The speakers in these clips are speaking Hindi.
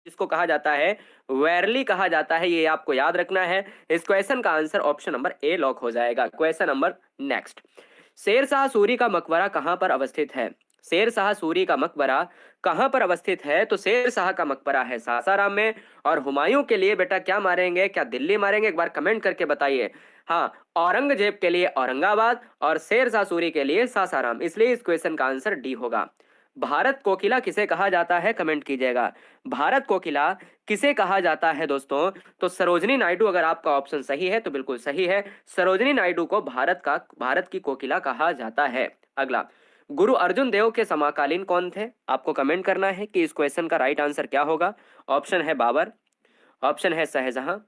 जिसको कहा जाता है वैरली कहा जाता है, ये आपको याद रखना है। इस क्वेश्चन का answer option number A lock हो जाएगा। Question number next, Sher Shah Suri का मकबरा कहां पर अवस्थित है? शेरशाह सूरी का मकबरा कहां पर अवस्थित है? तो शेरशाह का मकबरा है सासाराम में। और हुमायूं के लिए बेटा क्या मारेंगे, क्या दिल्ली मारेंगे? एक बार कमेंट करके बताइए। हाँ, औरंगजेब के लिए औरंगाबाद और शेरशाह सूरी के लिए सासाराम, इसलिए इस क्वेश्चन का आंसर डी होगा। भारत कोकिला किसे कहा जाता है? कमेंट कीजिएगा। भारत कोकिला किसे कहा जाता है दोस्तों? तो सरोजनी नायडू, अगर आपका ऑप्शन सही है तो बिल्कुल सही है। सरोजनी नायडू को भारत की कोकिला कहा जाता है। अगला, गुरु अर्जुन देव के समकालीन कौन थे? आपको कमेंट करना है कि इस क्वेश्चन का राइट आंसर क्या होगा। ऑप्शन है बाबर, ऑप्शन है शाहजहां,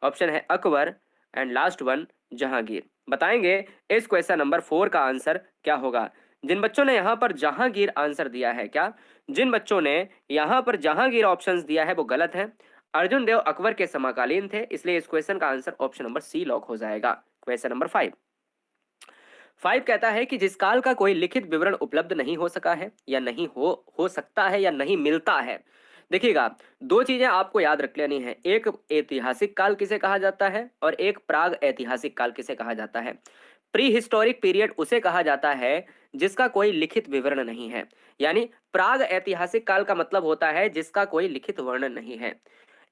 ऑप्शन है Akbar and last one Jahangir. बताएंगे इस क्वेश्चन नंबर 4 का आंसर क्या होगा। जिन बच्चों ने यहां पर जहांगीर आंसर दिया है, क्या जिन बच्चों ने यहां पर जहांगीर ऑप्शंस दिया है वो गलत है। अर्जुन देव अकबर के समकालीन थे, इसलिए इस क्वेश्चन का answer option number C lock हो जाएगा। क्वेश्चन नंबर 5 कहता है कि जिस काल का कोई लिखित विवरण उपलब्ध नहीं हो सका है या नहीं हो सकता है या नहीं मिलता है। देखिएगा, दो चीजें आपको याद रख लेनी है। एक ऐतिहासिक काल किसे कहा जाता है और एक प्राग ऐतिहासिक काल किसे कहा जाता है। प्री हिस्टोरिक पीरियड उसे कहा जाता है जिसका कोई लिखित विवरण नहीं है। यानी प्राग ऐतिहासिक काल का मतलब होता है जिसका कोई लिखित वर्णन नहीं है।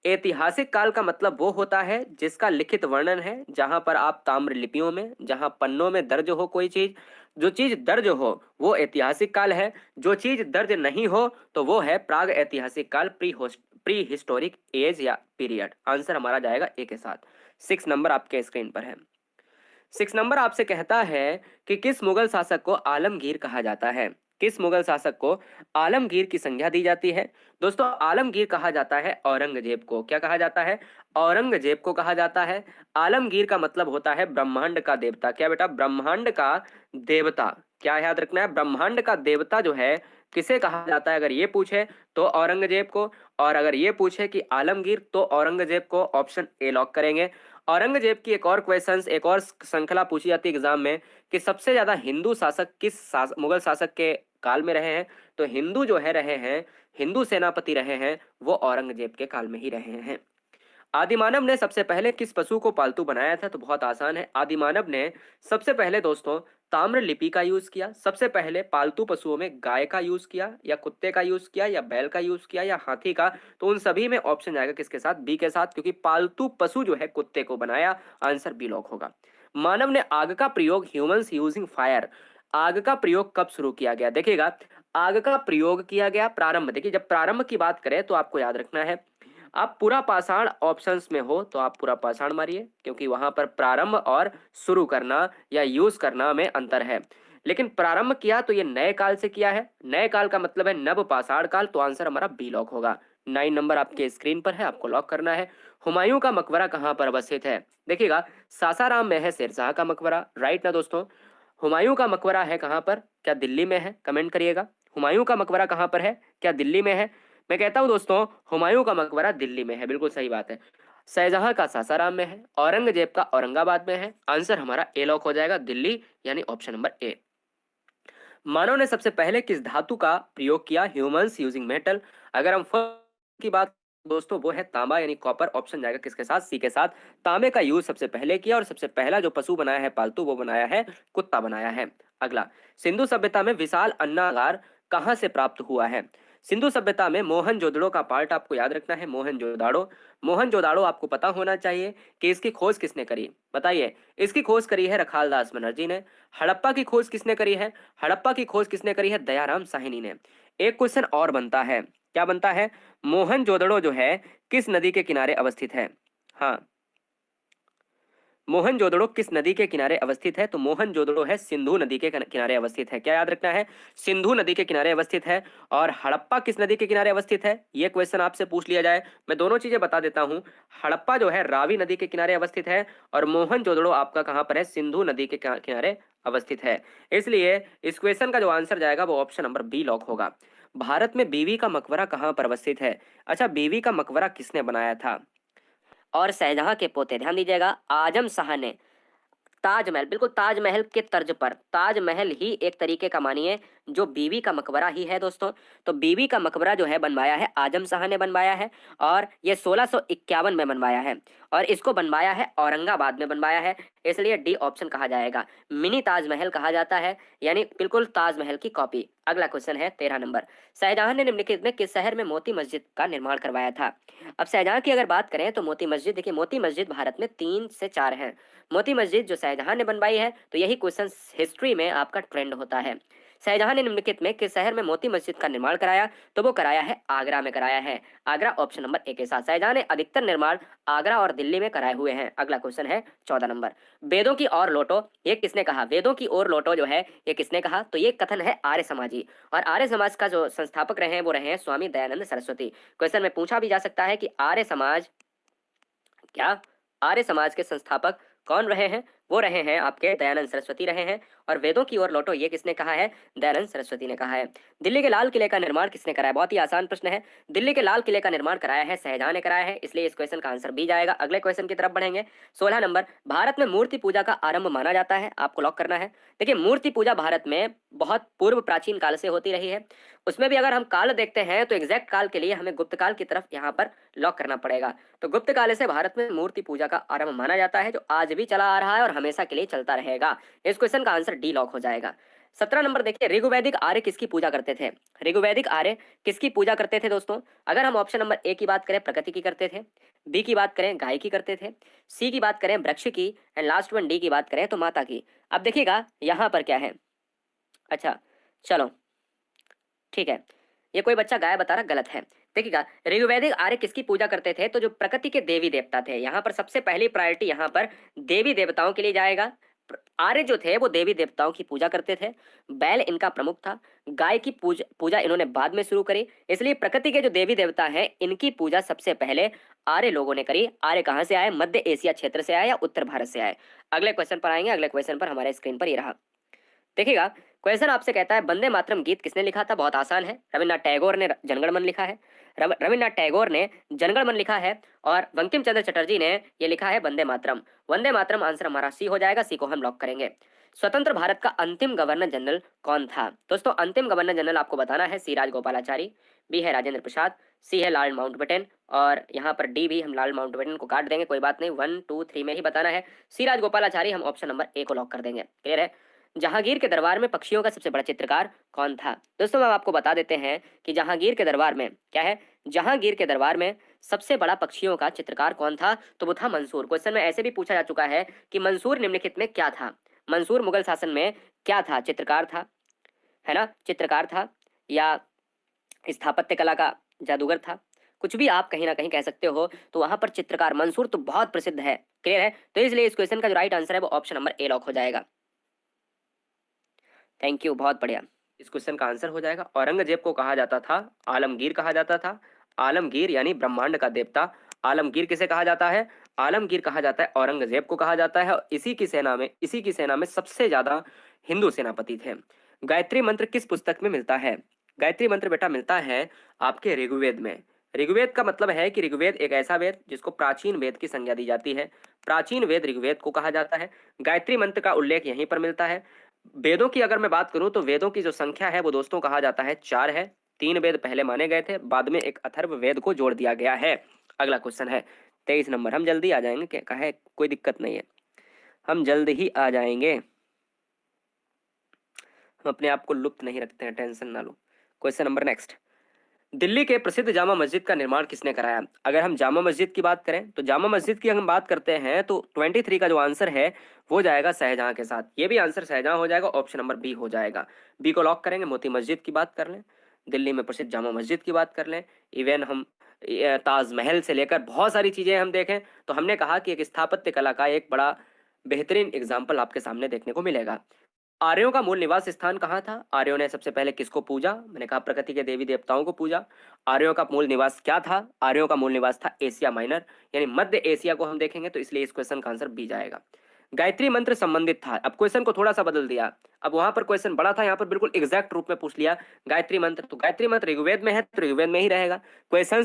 ऐतिहासिक काल का मतलब वो होता है जिसका लिखित वर्णन है, जहां पर आप ताम्र लिपियों में, जहां पन्नों में दर्ज हो कोई चीज। जो चीज दर्ज हो वो ऐतिहासिक काल है, जो चीज दर्ज नहीं हो तो वो है प्राग ऐतिहासिक काल, प्री हिस्टोरिक एज या पीरियड। आंसर हमारा जाएगा ए के साथ। 6 नंबर आपके स्क्रीन पर है। 6 नंबर आपसे कहता है कि किस मुगल शासक को आलमगीर कहा जाता है? किस मुगल शासक को आलमगीर की संज्ञा दी जाती है? दोस्तों, आलमगीर कहा जाता है औरंगजेब को। क्या कहा जाता है? औरंगजेब को कहा जाता है। आलमगीर का मतलब होता है ब्रह्मांड का देवता। क्या बेटा? ब्रह्मांड का देवता। क्या याद रखना है? ब्रह्मांड का देवता जो है किसे कहा जाता है? अगर ये पूछे तो औरंगजेब को, और अगर ये पूछे कि आलमगीर तो औरंगजेब को। ऑप्शन ए लॉक करेंगे। औरंगजेब की एक और क्वेश्चंस, एक और श्रृंखला पूछी जाती है एग्जाम में कि सबसे ज्यादा हिंदू शासक मुगल शासक के काल में रहे हैं। तो हिंदू जो है रहे हैं, हिंदू सेनापति रहे हैं, वो औरंगजेब के काल में ही रहे हैं। आदिमानव ने सबसे पहले किस पशु को पालतू बनाया था? तो बहुत आसान है। आदिमानव ने सबसे पहले दोस्तों ताम्र लिपि का यूज किया। सबसे पहले पालतू पशुओं में गाय का यूज किया, या कुत्ते का यूज किया, या बैल का यूज किया, या हाथी का। तो उन सभी में ऑप्शन आएगा किसके साथ? बी के साथ, क्योंकि पालतू पशु जो है कुत्ते को बनाया। आंसर बी लॉक होगा। मानव ने आग का प्रयोग, ह्यूमंस यूजिंग फायर, आग का प्रयोग कब शुरू किया गया? देखिएगा, आग का प्रयोग किया गया प्रारंभ। देखिए, जब प्रारंभ की बात करें तो आपको याद रखना है, आप पूरा पाषाण ऑप्शंस में हो तो आप पूरा पाषाण मारिए, क्योंकि वहां पर प्रारंभ और शुरू करना या यूज करना में अंतर है। लेकिन प्रारंभ किया तो ये नए काल से किया है। नए काल का मतलब है नव पाषाण काल, तो आंसर हमारा बी लॉक होगा। 9 नंबर आपके स्क्रीन पर है, आपको लॉक करना है। हुमायूं का मकबरा कहां पर अवस्थित है? देखिएगा, सासाराम में है शेरशाह का मकबरा, राइट ना दोस्तों। हुमायूं का मकबरा है कहां पर? क्या दिल्ली में है? कमेंट करिएगा। हुमायूं का मकबरा कहां पर है? क्या दिल्ली में है? मैं कहता हूं दोस्तों, हुमायूं का मकबरा दिल्ली में है, बिल्कुल सही बात है। शाहजहां का सासाराम में है, औरंगजेब का औरंगाबाद में है। आंसर हमारा ए लॉक हो जाएगा, दिल्ली, यानी ऑप्शन नंबर ए। मानव ने सबसे पहले किस धातु का प्रयोग किया? Humans using metal. अगर हम की बात दोस्तों, वो है तांबा, यानी कॉपर। ऑप्शन जाएगा किसके साथ? सी के साथ। तांबे का यूज सबसे पहले किया, और सबसे पहला जो पशु बनाया है पालतू, वो बनाया है कुत्ता बनाया है। अगला, सिंधु सभ्यता में विशाल अन्नागार कहां से प्राप्त हुआ है? सिंधु सभ्यता में मोहनजोदड़ो का पार्ट आपको याद रखना है, मोहनजोदाड़ो। मोहनजोदाड़ो आपको पता होना चाहिए कि इसकी खोज किसने करी? बताइए। इसकी खोज करी है रखालदास बनर्जी ने। हड़प्पा की खोज किसने करी है? हड़प्पा की खोज किसने करी है? दयाराम साहनी ने। एक क्वेश्चन और बनता है, क्या बनता है? मोहनजोदड़ो जो है किस नदी के किनारे अवस्थित है? हाँ, मोहनजोदड़ो किस नदी के किनारे अवस्थित है? तो मोहनजोदड़ो है सिंधु नदी के किनारे अवस्थित है। क्या याद रखना है? सिंधु नदी के किनारे अवस्थित है। और हड़प्पा किस नदी के किनारे अवस्थित है? ये क्वेश्चन आपसे पूछ लिया जाए, मैं दोनों चीजें बता देता हूं। हड़प्पा जो है रावी नदी के किनारे अवस्थित है, और मोहनजोदड़ो आपका कहां पर है? सिंधु नदी के किनारे अवस्थित है। इसलिए इस क्वेश्चन का जो आंसर जाएगा वो ऑप्शन नंबर बी लॉक होगा। भारत में बीवी का मकबरा कहां पर अवस्थित है? अच्छा, बीवी का मकबरा किसने बनाया था? और शाहजहां के पोते, ध्यान दीजिएगा, आजम शाह ने ताजमहल, बिल्कुल ताजमहल के तर्ज पर, ताजमहल ही एक तरीके का मानिए जो बीबी का मकबरा ही है दोस्तों। तो बीबी का मकबरा जो है बनवाया है आजम शाह ने बनवाया है, और ये 1651 में बनवाया है, और इसको बनवाया है औरंगाबाद में बनवाया है, इसलिए डी ऑप्शन कहा जाएगा। मिनी ताजमहल कहा जाता है, यानी बिल्कुल ताजमहल की कॉपी। अगला क्वेश्चन है 13 नंबर। शाहजहां ने निम्नलिखित में किस शहर में मोती मस्जिद का निर्माण करवाया था? अब शाहजहां की अगर बात करें तो मोती मस्जिद, देखिए मोती मस्जिद भारत में 3 से 4 हैं। मोती मस्जिद जो शाहजहां ने बनवाई है, तो यही क्वेश्चन हिस्ट्री में आपका ट्रेंड होता है। शाहजहां ने निम्नलिखित में किस शहर में मोती मस्जिद का निर्माण कराया? तो वो कराया है आगरा में कराया है। आगरा ऑप्शन नंबर ए के साथ। शाहजहां ने अधिकतर निर्माण आगरा और दिल्ली में कराए हुए हैं। अगला क्वेश्चन है 14 नंबर। वेदों की ओर लौटो, ये किसने कहा? वेदों की ओर लौटो जो है ये किसने कहा? तो ये कथन है आर्य समाजी, और आर्य समाज का जो संस्थापक रहे हैं वो रहे हैं स्वामी दयानंद सरस्वती। क्वेश्चन में पूछा भी जा सकता है कि आर्य समाज, क्या आर्य समाज के संस्थापक कौन रहे हैं? वो रहे हैं आपके दयानंद सरस्वती रहे हैं। और वेदों की ओर लौटो ये किसने कहा है? दयानंद सरस्वती ने कहा है। दिल्ली के लाल किले का निर्माण किसने कराया? बहुत ही आसान प्रश्न है। दिल्ली के लाल किले का निर्माण कराया है शाहजहां ने कराया है, इसलिए इस क्वेश्चन का आंसर बी जाएगा। अगले क्वेश्चन की तरफ बढ़ेंगे। 16 नंबर। भारत में मूर्ति पूजा का आरंभ माना जाता है, आपको लॉक करना है। देखिए मूर्ति पूजा भारत में बहुत पूर्व प्राचीन काल से होती रही है। उसमें भी अगर हम काल देखते हैं तो एग्जैक्ट काल के लिए हमें गुप्त काल की तरफ यहाँ पर लॉक करना पड़ेगा। तो गुप्त काल से भारत में मूर्ति पूजा का आरंभ माना जाता है, जो आज भी चला आ रहा है और हमेशा के लिए चलता रहेगा। इस क्वेश्चन का आंसर डी लॉक हो जाएगा। 17 नंबर देखिए, ऋग्वैदिक आर्य किसकी पूजा करते थे? ऋग्वैदिक आर्य किसकी पूजा करते थे दोस्तों? अगर हम ऑप्शन नंबर ए की बात करें प्रकृति की करते थे, बी की बात करें गाय की करते थे, सी की बात करें वृक्ष की, एंड लास्ट वन डी की बात करें तो माता की। अब देखिएगा यहाँ पर क्या है। अच्छा चलो ठीक है, ये कोई बच्चा गाय बता रहा, गलत है। देखिएगा ऋग्वैदिक आर्य किसकी पूजा करते थे? तो जो प्रकृति के देवी देवता थे, यहाँ पर सबसे पहली प्रायोरिटी यहाँ पर देवी देवताओं के लिए जाएगा। आर्य जो थे वो देवी देवताओं की पूजा करते थे। बैल इनका प्रमुख था। गाय की पूजा इन्होंने बाद में शुरू करी, इसलिए प्रकृति के जो देवी देवता हैं इनकी पूजा सबसे पहले आर्य लोगों ने करी। आर्य कहाँ से आए? मध्य एशिया क्षेत्र से आए या उत्तर भारत से आए? अगले क्वेश्चन पर आएंगे। अगले क्वेश्चन पर हमारे स्क्रीन पर ये रहा। देखिएगा क्वेश्चन आपसे कहता है वंदे मातरम गीत किसने लिखा था? बहुत आसान है, रविन्द्रनाथ टैगोर ने जनगण मन लिखा है। रविन्द्रनाथ टैगोर ने जनगण मन लिखा है, और बंकिम चंद्र चटर्जी ने ये लिखा है वंदे मातरम। वंदे मातरम आंसर हमारा सी हो जाएगा, सी को हम लॉक करेंगे। स्वतंत्र भारत का अंतिम गवर्नर जनरल कौन था? दोस्तों अंतिम गवर्नर जनरल आपको बताना है सी राजगोपालाचारी, बी है राजेंद्र प्रसाद, सी है लॉर्ड माउंटबेटन, और यहाँ पर डी भी हम लॉर्ड माउंटबेटन को काट देंगे, कोई बात नहीं, 1 2 3 में ही बताना है। सी राजगोपालाचारी, हम ऑप्शन नंबर ए को लॉक कर देंगे। क्लियर है? जहांगीर के दरबार में पक्षियों का सबसे बड़ा चित्रकार कौन था? दोस्तों हम आपको बता देते हैं कि जहांगीर के दरबार में क्या है, जहांगीर के दरबार में सबसे बड़ा पक्षियों का चित्रकार कौन था? तो वो था मंसूर। क्वेश्चन में ऐसे भी पूछा जा चुका है कि मंसूर निम्नलिखित में क्या था? मंसूर मुगल शासन में क्या था? चित्रकार था, है ना, चित्रकार था, या स्थापत्य कला का जादूगर था, कुछ भी आप कहीं ना कहीं कह सकते हो। तो वहां पर चित्रकार मंसूर तो बहुत प्रसिद्ध है। क्लियर है? तो इसलिए इस क्वेश्चन का जो राइट आंसर है वो ऑप्शन नंबर ए लॉक हो जाएगा। थैंक यू, बहुत बढ़िया। इस क्वेश्चन का आंसर हो जाएगा औरंगजेब को कहा जाता था आलमगीर कहा जाता था। आलमगीर यानी ब्रह्मांड का देवता। आलमगीर किसे कहा जाता है? आलमगीर कहा जाता है औरंगजेब को कहा जाता है, और इसी की सेना में सबसे ज्यादा हिंदू सेनापति थे। गायत्री मंत्र किस पुस्तक में मिलता है? गायत्री मंत्र बेटा मिलता है आपके ऋग्वेद में। ऋग्वेद का मतलब है कि ऋग्वेद एक ऐसा वेद जिसको प्राचीन वेद की संज्ञा दी जाती है। प्राचीन वेद ऋग्वेद को कहा जाता है। गायत्री मंत्र का उल्लेख यहीं पर मिलता है। वेदों की अगर मैं बात करूं तो वेदों की जो संख्या है वो दोस्तों कहा जाता है 4 है। 3 वेद पहले माने गए थे, बाद में एक अथर्व वेद को जोड़ दिया गया है। अगला क्वेश्चन है 23 नंबर। हम जल्दी आ जाएंगे, क्या कहा है, कोई दिक्कत नहीं है, हम जल्द ही आ जाएंगे, हम अपने आप को लुप्त नहीं रखते हैं, टेंशन ना लो। Question number next. दिल्ली के प्रसिद्ध जामा मस्जिद का निर्माण किसने कराया? अगर हम जामा मस्जिद की बात करें तो जामा मस्जिद की हम बात करते हैं तो 23 का जो आंसर है वो जाएगा शाहजहां के साथ। ये भी आंसर शाहजहां हो जाएगा, ऑप्शन नंबर बी हो जाएगा। बी को लॉक करेंगे। मोती मस्जिद की बात कर लें, दिल्ली में प्रसिद्ध जामा मस्जिद की बात कर लें, इवन हम ताजमहल से लेकर बहुत सारी चीजें हम देखें तो हमने कहा कि एक स्थापत्य कला का एक बड़ा बेहतरीन एग्जाम्पल आपके सामने देखने को मिलेगा। आर्यों का मूल निवास स्थान कहाँ था? आर्यों ने सबसे पहले किसको पूजा? मैंने कहा प्रकृति के देवी देवताओं को पूजा। आर्यों का मूल निवास क्या था? आर्यों का मूल निवास था एशिया माइनर, यानी मध्य एशिया को हम देखेंगे तो इसलिए इस क्वेश्चन का आंसर बी जाएगा। गायत्री मंत्र संबंधित था। अब क्वेश्चन को थोड़ा सा बदल दिया, अब वहां पर क्वेश्चन बड़ा था, यहाँ पर बिल्कुल एग्जैक्ट रूप में पूछ लिया गायत्री मंत्र। तो गायत्री मंत्र ऋग्वेद में है तो ऋग्वेद में ही रहेगा। क्वेश्चन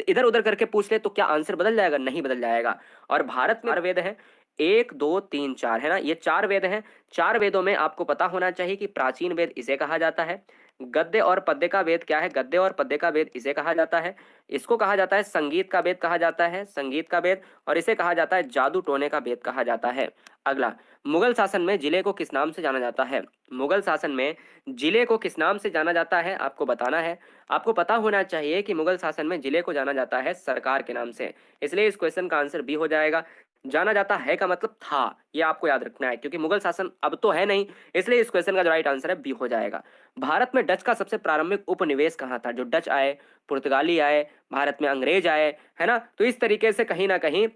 इधर उधर करके पूछ ले तो क्या आंसर बदल जाएगा? नहीं बदल जाएगा। और भारत में 4 वेद हैं, 1 2 3 4 है ना, ये 4 वेद हैं। 4 वेदों में आपको पता होना चाहिए कि प्राचीन वेद इसे कहा जाता है। गद्य और पद्य का वेद क्या है? गद्य और पद्य का वेद इसे कहा जाता है। इसको कहा जाता है संगीत का वेद कहा जाता है, संगीत का वेद। और इसे कहा जाता है जादू टोने का वेद कहा जाता है। अगला, मुगल शासन में जिले को किस नाम से जाना जाता है? मुगल शासन में जिले को किस नाम से जाना जाता है आपको बताना है। आपको पता होना चाहिए कि मुगल शासन में जिले को जाना जाता है सरकार के नाम से, इसलिए इस क्वेश्चन का आंसर बी हो जाएगा। जाना जाता है का मतलब था, ये आपको याद रखना है, क्योंकि मुगल शासन अब तो है नहीं, इसलिए इस क्वेश्चन का जो राइट आंसर है बी हो जाएगा। भारत में डच का सबसे प्रारंभिक उपनिवेश कहाँ था? जो डच आए, पुर्तगाली आए, भारत में अंग्रेज आए, है ना, तो इस तरीके से कहीं ना कहीं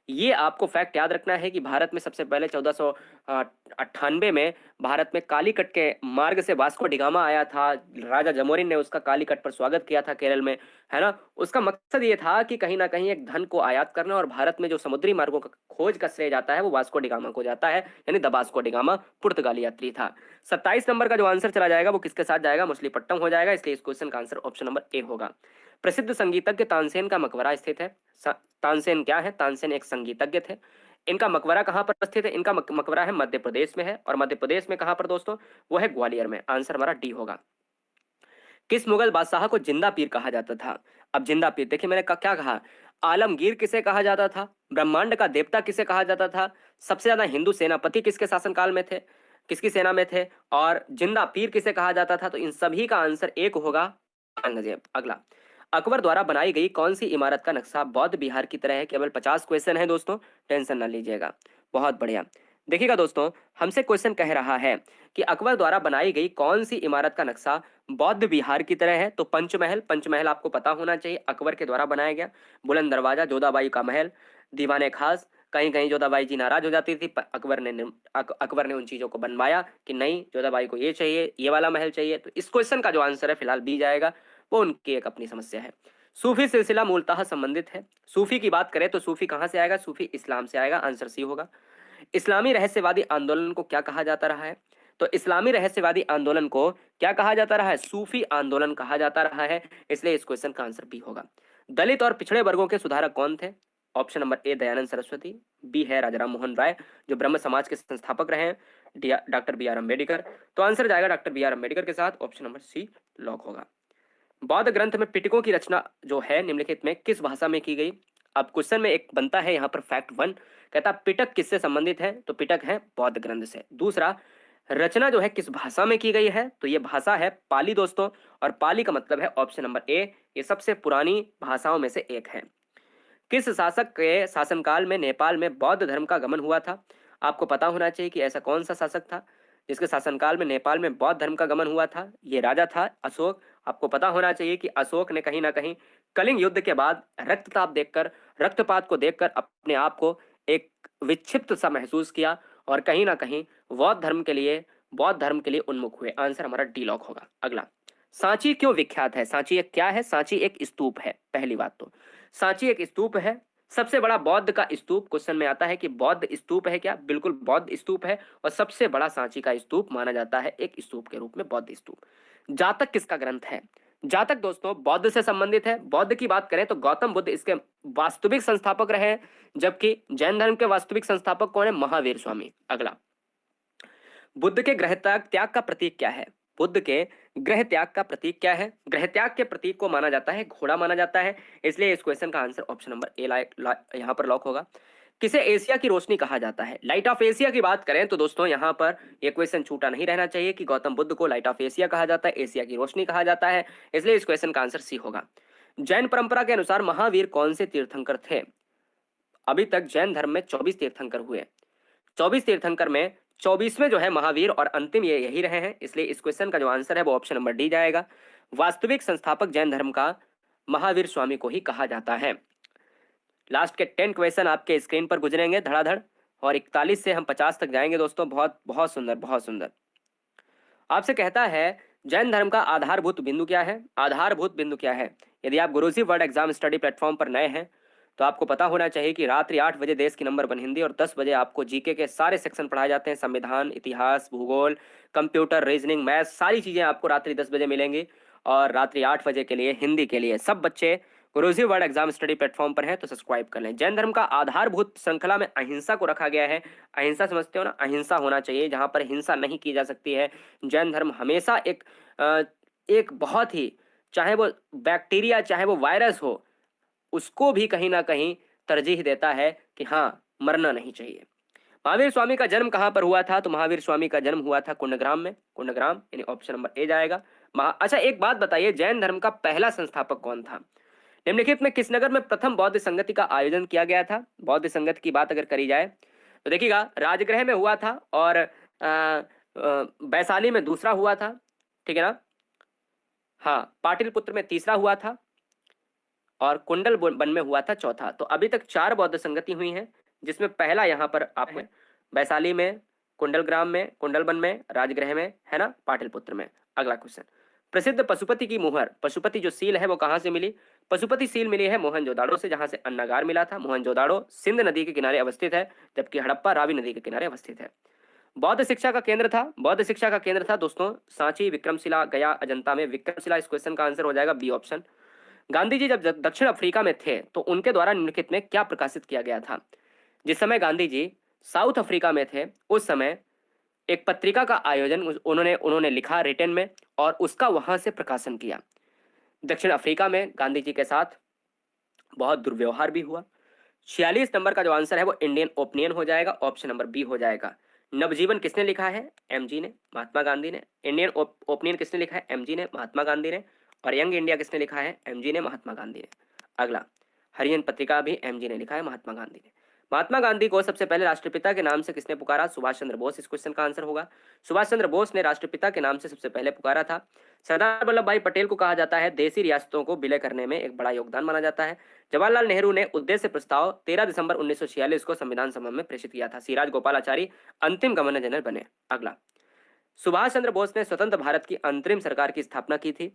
ये आपको फैक्ट याद रखना है कि भारत में सबसे पहले 1498 में भारत में कालीकट के मार्ग से वास्को डिगामा आया था। राजा जमोरिन ने उसका कालीकट पर स्वागत किया था केरल में, है ना। उसका मकसद ये था कि कहीं ना कहीं एक धन को आयात करना, और भारत में जो समुद्री मार्गों का खोज का श्रेय जाता है वो वास्को डिगामा को जाता है, यानी द वास्को डिगामा पुर्तगाली यात्री था। 27 नंबर का जो आंसर चला जाएगा वो किसके साथ जाएगा? मछलीपट्टनम हो जाएगा, इसलिए इस क्वेश्चन का आंसर ऑप्शन नंबर ए होगा। प्रसिद्ध संगीतज्ञ तानसेन का मकबरा स्थित है। तानसेन क्या है? तानसेन एक संगीतज्ञ थे। इनका मकबरा कहाँ पर स्थित है? इनका मकबरा है मध्य प्रदेश में है, और मध्य प्रदेश में कहाँ पर दोस्तों? वो है ग्वालियर में। आंसर हमारा डी होगा। किस मुगल बादशाह को जिंदा पीर कहा जाता था? अब जिंदा पीर देखिए मैंने क्या कहा, आलमगीर किसे कहा जाता था, ब्रह्मांड का देवता किसे कहा जाता था, सबसे ज्यादा हिंदू सेनापति किसके शासनकाल में थे, किसकी सेना में थे, और जिंदा पीर किसे कहा जाता था? तो इन सभी का आंसर एक होगा, औरंगजेब। अगला, अकबर द्वारा बनाई गई कौन सी इमारत का नक्शा बौद्ध विहार की तरह है? केवल 50 क्वेश्चन है दोस्तों, टेंशन ना लीजिएगा। बहुत बढ़िया। देखिएगा दोस्तों, हमसे क्वेश्चन कह रहा है कि अकबर द्वारा बनाई गई कौन सी इमारत का नक्शा बौद्ध विहार की तरह है? तो पंचमहल। पंचमहल आपको पता होना चाहिए अकबर के द्वारा बनाया गया। बुलंद दरवाजा, जोधाबाई का महल, दीवाने खास, कहीं कहीं जोधाबाई जी नाराज हो जाती थी, अकबर ने उन चीजों को बनवाया कि नहीं, जोधाबाई को ये चाहिए, ये वाला महल चाहिए। तो इस क्वेश्चन का जो आंसर है फिलहाल बी जाएगा, वो उनकी एक अपनी समस्या है। सूफी सिलसिला मूलतः संबंधित है। सूफी की बात करें तो सूफी कहां से आएगा? सूफी इस्लाम से आएगा, आंसर सी होगा। इस्लामी रहस्यवादी आंदोलन को क्या कहा जाता रहा है? तो इस्लामी रहस्यवादी आंदोलन को क्या कहा जाता रहा है? सूफी आंदोलन कहा जाता रहा है, इसलिए इस क्वेश्चन का आंसर बी होगा। दलित और पिछड़े वर्गों के सुधारक कौन थे? Option number A Dayanand Saraswati, B है राजाराम मोहन राय जो ब्रह्म समाज के संस्थापक रहे हैं, डॉक्टर बी आर अम्बेडकर। तो आंसर जाएगा डॉक्टर बी आर अम्बेडकर के साथ, ऑप्शन नंबर सी लॉक होगा। बौद्ध ग्रंथ में पिटकों की रचना जो है निम्नलिखित में किस भाषा में की गई? अब क्वेश्चन में एक बनता है यहाँ पर फैक्ट वन, कहता पिटक किससे संबंधित है? तो पिटक है बौद्ध ग्रंथ से। दूसरा, रचना जो है किस भाषा में की गई है? तो ये भाषा है पाली दोस्तों, और पाली का मतलब है ऑप्शन नंबर ए, ये सबसे पुरानी भाषाओं में से एक है। किस शासक के शासनकाल में नेपाल में बौद्ध धर्म का गमन हुआ था? आपको पता होना चाहिए कि ऐसा कौन सा शासक था जिसके शासनकाल में नेपाल में बौद्ध धर्म का गमन हुआ था। ये राजा था अशोक। आपको पता होना चाहिए कि अशोक ने कहीं ना कहीं कलिंग युद्ध के बाद रक्तताप देखकर, रक्तपात को देखकर अपने आप को एक विक्षिप्त सा महसूस किया, और कहीं ना कहीं बौद्ध धर्म के लिए उन्मुख हुए। आंसर हमारा डी लॉक होगा। अगला, सांची क्यों विख्यात है? सांची एक क्या है? सांची एक स्तूप है। पहली बात तो सांची एक स्तूप है, सबसे बड़ा बौद्ध का स्तूप। क्वेश्चन में आता है कि बौद्ध स्तूप है क्या? बिल्कुल बौद्ध स्तूप है, और सबसे बड़ा सांची का स्तूप माना जाता है एक स्तूप के रूप में बौद्ध स्तूप। जातक किसका ग्रंथ है? जातक दोस्तों बौद्ध से संबंधित है। बौद्ध की बात करें तो गौतम बुद्ध इसके वास्तविक संस्थापक रहे हैं, जबकि जैन धर्म के वास्तविक संस्थापक कौन है? महावीर स्वामी। अगला, बुद्ध के गृह त्याग का प्रतीक क्या है? बुद्ध के गृह त्याग का प्रतीक क्या है? गृह त्याग के प्रतीक को माना जाता है घोड़ा माना जाता है, इसलिए इस क्वेश्चन का आंसर ऑप्शन नंबर ए यहाँ पर लॉक होगा। किसे एशिया की रोशनी कहा जाता है? लाइट ऑफ एशिया की बात करें तो दोस्तों यहाँ पर यह क्वेश्चन छूटा नहीं रहना चाहिए कि गौतम बुद्ध को लाइट ऑफ एशिया कहा जाता है, एशिया की रोशनी कहा जाता है, इसलिए इस क्वेश्चन का आंसर सी होगा। जैन परंपरा के अनुसार महावीर कौन से तीर्थंकर थे? अभी तक जैन धर्म में 24 तीर्थंकर हुए। 24 तीर्थंकर में 24वें जो है महावीर, और अंतिम ये यही रहे हैं, इसलिए इस क्वेश्चन का जो आंसर है वो ऑप्शन नंबर डी जाएगा। वास्तविक संस्थापक जैन धर्म का महावीर स्वामी को ही कहा जाता है। लास्ट के 10 क्वेश्चन आपके स्क्रीन पर गुजरेंगे धड़ाधड़, और 41 से हम 50 तक जाएंगे दोस्तों। बहुत बहुत सुंदर, बहुत सुंदर। आपसे कहता है जैन धर्म का आधारभूत बिंदु क्या है? आधारभूत बिंदु क्या है? यदि आप गुरुजी वर्ल्ड एग्जाम स्टडी प्लेटफॉर्म पर नए हैं तो आपको पता होना चाहिए कि रात्रि 8 बजे देश की नंबर 1 हिंदी और 10 बजे आपको जीके के सारे सेक्शन पढ़ाए जाते हैं। संविधान, इतिहास, भूगोल, कंप्यूटर, रीजनिंग, मैथ्स, सारी चीज़ें आपको रात्रि 10 बजे मिलेंगी। और रात्रि 8 बजे के लिए हिंदी के लिए सब बच्चे गुरुजी वर्ड एग्जाम स्टडी प्लेटफॉर्म पर है तो सब्सक्राइब कर लें। जैन धर्म का आधारभूत श्रृंखला में अहिंसा को रखा गया है। अहिंसा समझते हो ना, अहिंसा होना चाहिए, जहां पर हिंसा नहीं की जा सकती है। जैन धर्म हमेशा एक बहुत ही, चाहे वो बैक्टीरिया चाहे वो वायरस हो, उसको भी कहीं ना कहीं तरजीह देता है कि हाँ, मरना नहीं चाहिए। महावीर स्वामी का जन्म कहाँ पर हुआ था? तो महावीर स्वामी का जन्म हुआ था कुंडग्राम में। कुंडग्राम यानी ऑप्शन नंबर ए जाएगा। अच्छा एक बात बताइए, जैन धर्म का पहला संस्थापक कौन था? निम्नलिखित में किस नगर में प्रथम बौद्ध संगति का आयोजन किया गया था? बौद्ध संगति की बात अगर करी जाए तो देखिएगा, राजगृह में हुआ था और वैशाली में दूसरा हुआ था, ठीक है ना। हाँ, पाटिलपुत्र में तीसरा हुआ था और कुंडल वन में हुआ था चौथा। तो अभी तक 4 बौद्ध संगति हुई हैं, जिसमें पहला यहाँ पर आपको वैशाली में, कुंडलग्राम में, कुंडलवन में, राजगृह में, है ना, पाटिलपुत्र में। अगला क्वेश्चन, प्रसिद्ध पशुपति की मुहर, पशुपति जो सील है वो कहाँ से मिली? पशुपति सील मिली है मोहनजोदाड़ो से, जहां से अन्नागार मिला था। मोहनजोदाड़ो सिंध नदी के किनारे अवस्थित है, जबकि हड़प्पा रावी नदी के किनारे अवस्थित है। बौद्ध शिक्षा का केंद्र था, बौद्ध शिक्षा का केंद्र था दोस्तों सांची, विक्रमशिला, गया, अजंता में। विक्रमशिला इस क्वेश्चन का आंसर हो जाएगा बी ऑप्शन। गांधी जी जब दक्षिण अफ्रीका में थे तो उनके द्वारा निम्नलिखित में क्या प्रकाशित किया गया था? जिस समय गांधी जी साउथ अफ्रीका में थे उस समय एक पत्रिका का आयोजन उन्होंने लिखा रिटन में और उसका वहां से प्रकाशन किया। दक्षिण अफ्रीका में गांधी जी के साथ बहुत दुर्व्यवहार भी हुआ। 46 नंबर का जो आंसर है वो इंडियन ओपिनियन हो जाएगा, ऑप्शन नंबर बी हो जाएगा। नवजीवन किसने लिखा है? एमजी ने, महात्मा गांधी ने। इंडियन ओपिनियन किसने लिखा है? एमजी ने, महात्मा गांधी ने। और यंग इंडिया किसने लिखा है? एमजी ने, महात्मा गांधी ने। अगला, हरिजन पत्रिका भी एमजी ने लिखा है, महात्मा गांधी ने। महात्मा गांधी को सबसे पहले राष्ट्रपिता के नाम से किसने पुकारा? सुभाष चंद्र बोस इस क्वेश्चन का आंसर होगा। सुभाष चंद्र बोस ने राष्ट्रपिता के नाम से सबसे पहले पुकारा था। सरदार वल्लभ भाई पटेल को कहा जाता है देसी रियासतों को विलय करने में एक बड़ा योगदान माना जाता है। जवाहरलाल नेहरू ने उद्देश्य प्रस्ताव 13 दिसंबर 1946 को संविधान सभा में प्रेषित किया था। सिराज गोपालाचारी अंतिम गवर्नर जनरल बने। अगला, सुभाष चंद्र बोस ने स्वतंत्र भारत की अंतरिम सरकार की स्थापना की थी।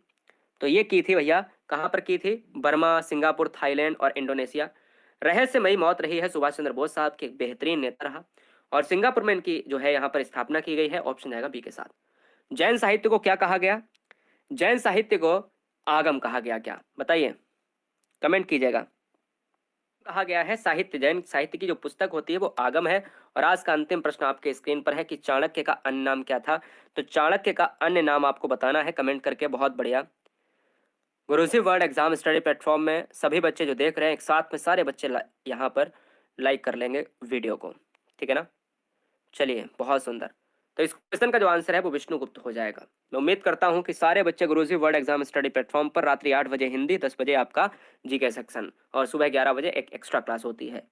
तो ये की थी भैया, कहां पर की थी? बर्मा, सिंगापुर, थाईलैंड और इंडोनेशिया। रहस्यमयी मौत रही है सुभाष चंद्र बोस साहब के, बेहतरीन नेता रहा। और सिंगापुर में इनकी जो है यहाँ पर स्थापना की गई है, ऑप्शन आएगा बी के साथ। जैन साहित्य को क्या कहा गया? जैन साहित्य को आगम कहा गया, क्या बताइए, कमेंट कीजिएगा। कहा गया है साहित्य, जैन साहित्य की जो पुस्तक होती है वो आगम है। और आज का अंतिम प्रश्न आपके स्क्रीन पर है कि चाणक्य का अन्य नाम क्या था? तो चाणक्य का अन्य नाम आपको बताना है कमेंट करके। बहुत बढ़िया। गुरुजी वर्ड एग्जाम स्टडी प्लेटफॉर्म में सभी बच्चे जो देख रहे हैं, एक साथ में सारे बच्चे यहाँ पर लाइक कर लेंगे वीडियो को, ठीक है ना। चलिए, बहुत सुंदर। तो इस क्वेश्चन का जो आंसर है वो विष्णुगुप्त हो जाएगा। मैं उम्मीद करता हूं कि सारे बच्चे गुरुजी वर्ड एग्जाम स्टडी प्लेटफॉर्म पर रात्रि 8 बजे हिंदी, 10 बजे आपका जीके सेक्शन और सुबह 11 बजे एक एक्स्ट्रा क्लास होती है।